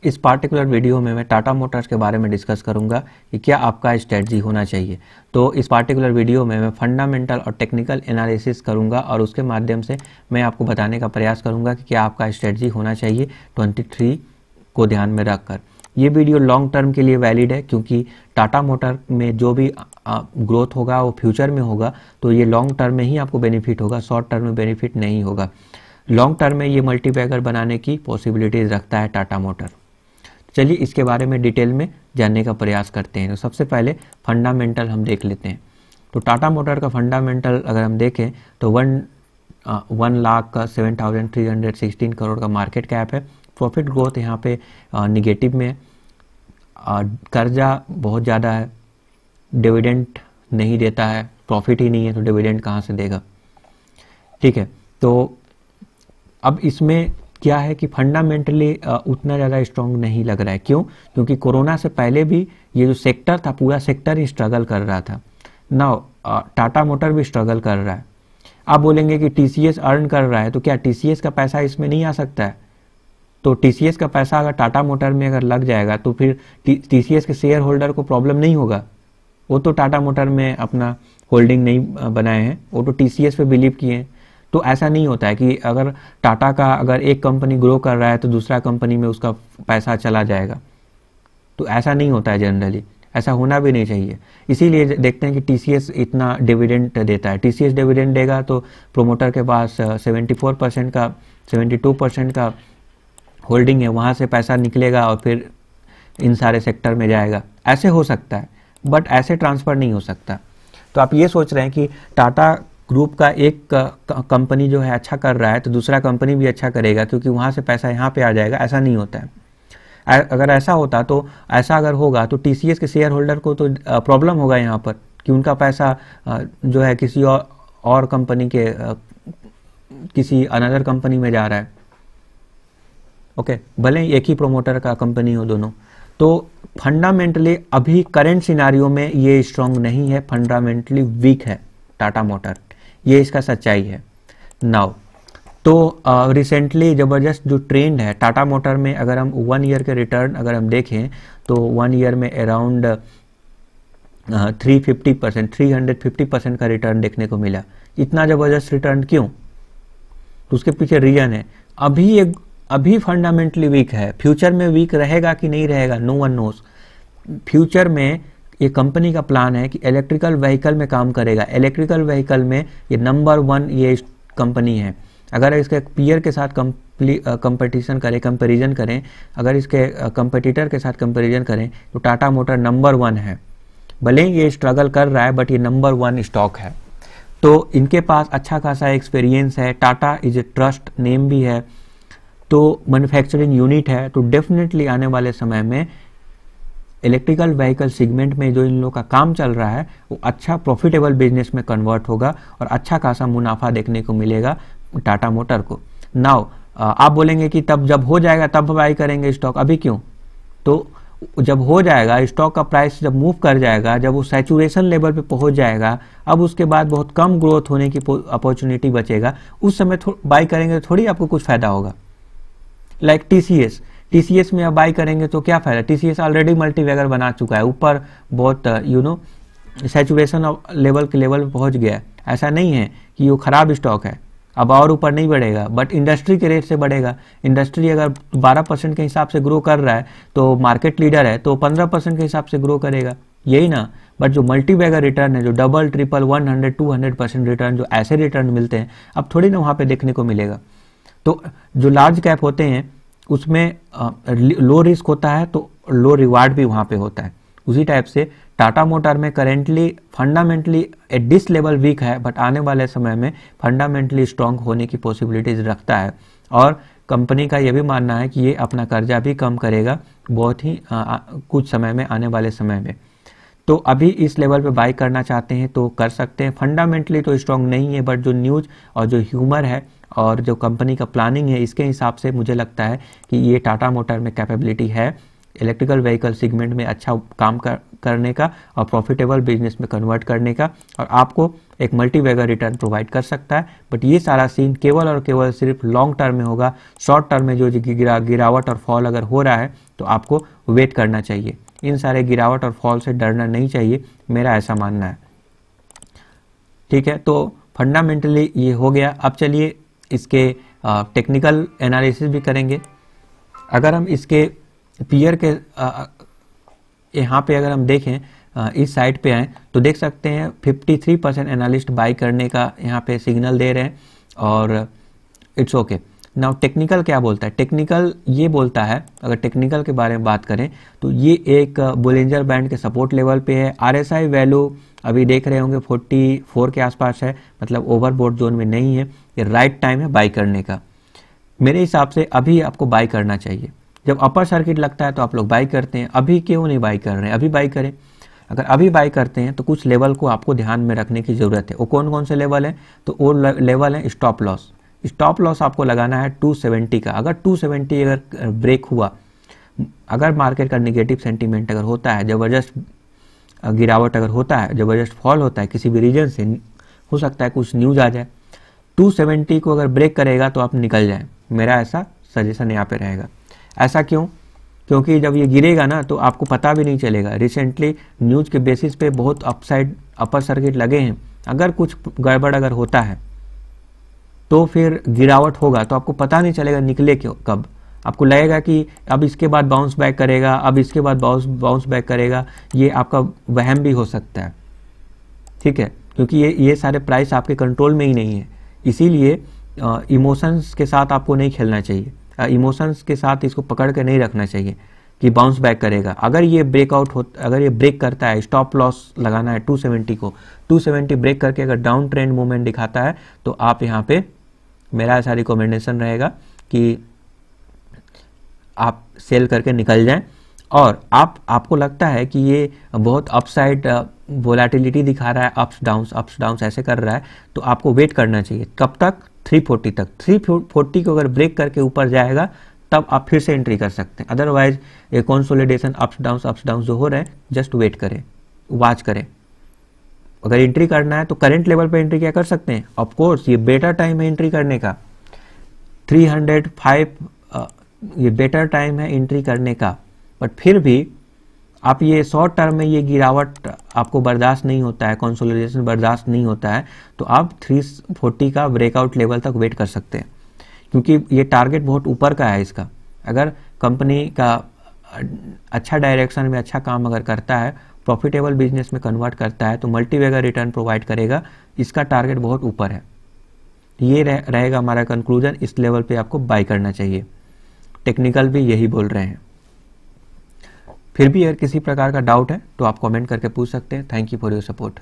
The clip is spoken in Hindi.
इस पार्टिकुलर वीडियो में मैं टाटा मोटर्स के बारे में डिस्कस करूंगा कि क्या आपका स्ट्रेटजी होना चाहिए। तो इस पार्टिकुलर वीडियो में मैं फंडामेंटल और टेक्निकल एनालिसिस करूंगा और उसके माध्यम से मैं आपको बताने का प्रयास करूंगा कि क्या आपका स्ट्रेटजी होना चाहिए 23 को ध्यान में रखकर। ये वीडियो लॉन्ग टर्म के लिए वैलिड है क्योंकि टाटा मोटर में जो भी ग्रोथ होगा वो फ्यूचर में होगा, तो ये लॉन्ग टर्म में ही आपको बेनिफिट होगा, शॉर्ट टर्म में बेनिफिट नहीं होगा। लॉन्ग टर्म में ये मल्टीबैगर बनाने की पॉसिबिलिटीज रखता है टाटा मोटर। चलिए इसके बारे में डिटेल में जानने का प्रयास करते हैं। तो सबसे पहले फंडामेंटल हम देख लेते हैं। तो टाटा मोटर का फंडामेंटल अगर हम देखें तो 1,07,316 करोड़ का मार्केट कैप है। प्रॉफिट ग्रोथ यहाँ पे निगेटिव में है, कर्जा बहुत ज़्यादा है, डिविडेंड नहीं देता है, प्रॉफिट ही नहीं है तो डिविडेंड कहाँ से देगा। ठीक है, तो अब इसमें क्या है कि फंडामेंटली उतना ज़्यादा स्ट्रॉन्ग नहीं लग रहा है। क्यों? क्योंकि कोरोना से पहले भी ये जो सेक्टर था पूरा सेक्टर ही स्ट्रगल कर रहा था। नाउ टाटा मोटर भी स्ट्रगल कर रहा है। आप बोलेंगे कि टीसीएस अर्न कर रहा है, तो क्या टीसीएस का पैसा इसमें नहीं आ सकता है? तो टीसीएस का पैसा अगर टाटा मोटर में अगर लग जाएगा तो फिर टीसीएस के शेयर होल्डर को प्रॉब्लम नहीं होगा। वो तो टाटा मोटर में अपना होल्डिंग नहीं बनाए हैं, वो तो टीसीएस पे बिलीव किए हैं। तो ऐसा नहीं होता है कि अगर टाटा का अगर एक कंपनी ग्रो कर रहा है तो दूसरा कंपनी में उसका पैसा चला जाएगा, तो ऐसा नहीं होता है जनरली, ऐसा होना भी नहीं चाहिए। इसीलिए देखते हैं कि टीसीएस इतना डिविडेंड देता है। टीसीएस डिविडेंड देगा तो प्रोमोटर के पास 74% का 72% का होल्डिंग है, वहाँ से पैसा निकलेगा और फिर इन सारे सेक्टर में जाएगा। ऐसे हो सकता है बट ऐसे ट्रांसफ़र नहीं हो सकता। तो आप ये सोच रहे हैं कि टाटा ग्रुप का एक कंपनी जो है अच्छा कर रहा है तो दूसरा कंपनी भी अच्छा करेगा क्योंकि वहाँ से पैसा यहाँ पे आ जाएगा, ऐसा नहीं होता है। अगर ऐसा होता तो ऐसा अगर होगा तो टीसीएस के शेयर होल्डर को तो प्रॉब्लम होगा यहाँ पर कि उनका पैसा जो है किसी और कंपनी के किसी अनदर कंपनी में जा रहा है। ओके, भले ही एक ही प्रोमोटर का कंपनी हो दोनों। तो फंडामेंटली अभी करंट सिनारियो में ये स्ट्रॉन्ग नहीं है, फंडामेंटली वीक है टाटा मोटर, ये इसका सच्चाई है। नाउ तो रिसेंटली ज़बरदस्त जो ट्रेंड है टाटा मोटर में, अगर हम 1 ईयर के रिटर्न अगर हम देखें तो 1 ईयर में अराउंड 350% का रिटर्न देखने को मिला। इतना ज़बरदस्त रिटर्न क्यों? तो उसके पीछे रीजन है अभी फंडामेंटली वीक है। फ्यूचर में वीक रहेगा कि नहीं रहेगा, नो वन नोस। फ्यूचर में ये कंपनी का प्लान है कि इलेक्ट्रिकल व्हीकल में काम करेगा। इलेक्ट्रिकल व्हीकल में ये नंबर 1 ये कंपनी है। अगर इसके पीयर के साथ कंपटीशन करें, कंपैरिजन करें, अगर इसके कंपटीटर के साथ कंपैरिजन करें तो टाटा मोटर नंबर 1 है। भले ही ये स्ट्रगल कर रहा है बट ये नंबर 1 स्टॉक है। तो इनके पास अच्छा खासा एक्सपीरियंस है, Tata is a trust name भी है, तो मैन्युफैक्चरिंग यूनिट है। तो डेफिनेटली आने वाले समय में इलेक्ट्रिकल व्हीकल सेगमेंट में जो इन लोगों का काम चल रहा है वो अच्छा प्रॉफिटेबल बिजनेस में कन्वर्ट होगा और अच्छा खासा मुनाफा देखने को मिलेगा टाटा मोटर को। नाउ आप बोलेंगे कि तब जब हो जाएगा तब बाई करेंगे स्टॉक, अभी क्यों? तो जब हो जाएगा, स्टॉक का प्राइस जब मूव कर जाएगा, जब वो सैचुरेशन लेवल पे पहुंच जाएगा, अब उसके बाद बहुत कम ग्रोथ होने की अपॉर्चुनिटी बचेगा, उस समय बाई करेंगे तो थोड़ी आपको कुछ फायदा होगा। लाइक टीसीएस में अब बाई करेंगे तो क्या फायदा? टीसीएस ऑलरेडी मल्टीबैगर बना चुका है, ऊपर बहुत सैचुरेशन लेवल के लेवल पे पहुंच गया है। ऐसा नहीं है कि वो खराब स्टॉक है, अब और ऊपर नहीं बढ़ेगा बट इंडस्ट्री के रेट से बढ़ेगा। इंडस्ट्री अगर 12% के हिसाब से ग्रो कर रहा है तो मार्केट लीडर है तो 15% के हिसाब से ग्रो करेगा, यही ना। बट जो मल्टीबैगर रिटर्न है, जो डबल ट्रिपल 100 200% रिटर्न, जो ऐसे रिटर्न मिलते हैं अब थोड़ी ना वहाँ पे देखने को मिलेगा। तो जो लार्ज कैप होते हैं उसमें लो रिस्क होता है तो लो रिवार्ड भी वहाँ पे होता है। उसी टाइप से टाटा मोटर में currently fundamentally at this level weak है बट आने वाले समय में फंडामेंटली स्ट्रॉन्ग होने की पॉसिबिलिटीज रखता है। और कंपनी का ये भी मानना है कि ये अपना कर्जा भी कम करेगा बहुत ही कुछ समय में, आने वाले समय में। तो अभी इस लेवल पे बाई करना चाहते हैं तो कर सकते हैं। फंडामेंटली तो स्ट्रॉन्ग नहीं है बट जो न्यूज़ और जो ह्यूमर है और जो कंपनी का प्लानिंग है इसके हिसाब से मुझे लगता है कि ये टाटा मोटर में कैपेबिलिटी है इलेक्ट्रिकल व्हीकल सेगमेंट में अच्छा काम करने का और प्रॉफिटेबल बिजनेस में कन्वर्ट करने का, और आपको एक मल्टी बैगर रिटर्न प्रोवाइड कर सकता है। बट ये सारा सीन केवल और केवल सिर्फ लॉन्ग टर्म में होगा। शॉर्ट टर्म में जो गिरावट और फॉल अगर हो रहा है तो आपको वेट करना चाहिए। इन सारे गिरावट और फॉल से डरना नहीं चाहिए, मेरा ऐसा मानना है। ठीक है, तो फंडामेंटली ये हो गया। अब चलिए इसके टेक्निकल एनालिसिस भी करेंगे। अगर हम इसके पीयर के यहाँ पे अगर हम देखें इस साइड पे आए तो देख सकते हैं 53% एनालिस्ट बाई करने का यहाँ पे सिग्नल दे रहे हैं, और इट्स ओके। नाउ टेक्निकल क्या बोलता है? टेक्निकल ये बोलता है, अगर टेक्निकल के बारे में बात करें तो ये एक बोलिंजर बैंड के सपोर्ट लेवल पे है। RSI वैल्यू अभी देख रहे होंगे 44 के आसपास है, मतलब ओवरबोट जोन में नहीं है। ये राइट टाइम है बाई करने का। मेरे हिसाब से अभी आपको बाई करना चाहिए। जब अपर सर्किट लगता है तो आप लोग बाई करते हैं, अभी क्यों नहीं बाई कर रहे हैं? अभी बाई करें। अगर अभी बाई करते हैं तो कुछ लेवल को आपको ध्यान में रखने की ज़रूरत है। वो कौन कौन से लेवल हैं? तो वो लेवल है स्टॉप लॉस। स्टॉप लॉस आपको लगाना है 270 का। अगर 270 अगर ब्रेक हुआ, अगर मार्केट का निगेटिव सेंटीमेंट अगर होता है, ज़बरदस्त गिरावट अगर होता है, ज़बरदस्त फॉल होता है किसी भी रीजन से, हो सकता है कुछ न्यूज़ आ जाए, 270 को अगर ब्रेक करेगा तो आप निकल जाएं। मेरा ऐसा सजेशन यहाँ पे रहेगा। ऐसा क्यों? क्योंकि जब ये गिरेगा ना तो आपको पता भी नहीं चलेगा। रिसेंटली न्यूज़ के बेसिस पे बहुत अपसाइड अपर सर्किट लगे हैं। अगर कुछ गड़बड़ अगर होता है तो फिर गिरावट होगा तो आपको पता नहीं चलेगा निकले क्यों कब। आपको लगेगा कि अब इसके बाद बाउंस बैक करेगा, अब इसके बाद बाउंस बैक करेगा। ये आपका वहम भी हो सकता है, ठीक है, क्योंकि ये सारे प्राइस आपके कंट्रोल में ही नहीं है। इसीलिए इमोशंस के साथ आपको नहीं खेलना चाहिए। इमोशंस के साथ इसको पकड़ के नहीं रखना चाहिए कि बाउंस बैक करेगा। अगर ये ब्रेकआउट हो, अगर ये ब्रेक करता है, स्टॉप लॉस लगाना है 270 को, 270 ब्रेक करके अगर डाउन ट्रेंड मूवमेंट दिखाता है तो आप यहाँ पे, मेरा ऐसा रिकमेंडेशन रहेगा कि आप सेल करके निकल जाएं। और आपको लगता है कि ये बहुत अपसाइड वोलेटिलिटी दिखा रहा है, अप्स डाउन्स ऐसे कर रहा है, तो आपको वेट करना चाहिए। कब तक? 340 तक। 340 को अगर ब्रेक करके ऊपर जाएगा तब आप फिर से एंट्री कर सकते हैं। अदरवाइज ये कंसोलिडेशन अप्स डाउन्स जो हो रहे हैं, जस्ट वेट करें, वॉच करें। अगर एंट्री करना है तो करंट लेवल पे एंट्री क्या कर सकते हैं? ऑफ कोर्स ये बेटर टाइम है एंट्री करने का। 305 ये बेटर टाइम है एंट्री करने का। बट फिर भी आप ये शॉर्ट टर्म में ये गिरावट आपको बर्दाश्त नहीं होता है, कंसोलिडेशन बर्दाश्त नहीं होता है, तो आप 340 का ब्रेकआउट लेवल तक वेट कर सकते हैं, क्योंकि ये टारगेट बहुत ऊपर का है इसका। अगर कंपनी का अच्छा डायरेक्शन में अच्छा काम अगर करता है, प्रॉफिटेबल बिजनेस में कन्वर्ट करता है, तो मल्टीबैगर रिटर्न प्रोवाइड करेगा। इसका टारगेट बहुत ऊपर है। ये रहेगा हमारा कंक्लूजन। इस लेवल पे आपको बाय करना चाहिए। टेक्निकल भी यही बोल रहे हैं। फिर भी अगर किसी प्रकार का डाउट है तो आप कमेंट करके पूछ सकते हैं। Thank you for your support.